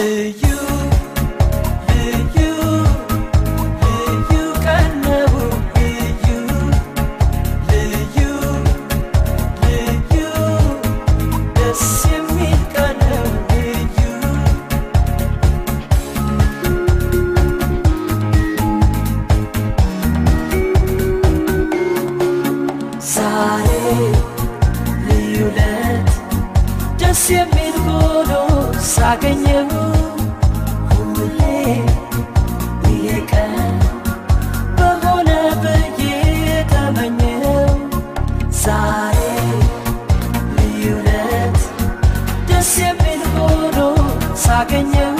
ልዩ ልዩ ልዩ ቀን ነው ልዩ ልዩ ልዩ ደስ የሚል ቀን ነው ልዩ ዛሬ ልዩ ለት ደስ የሚል ሆኖ ሳገኘው ሁሌ ይሄ ቀን በሆነ ብዬ ተመኘው ዛሬ ልዩ ለት ደስ የሚል ሆኖ ሳገኘው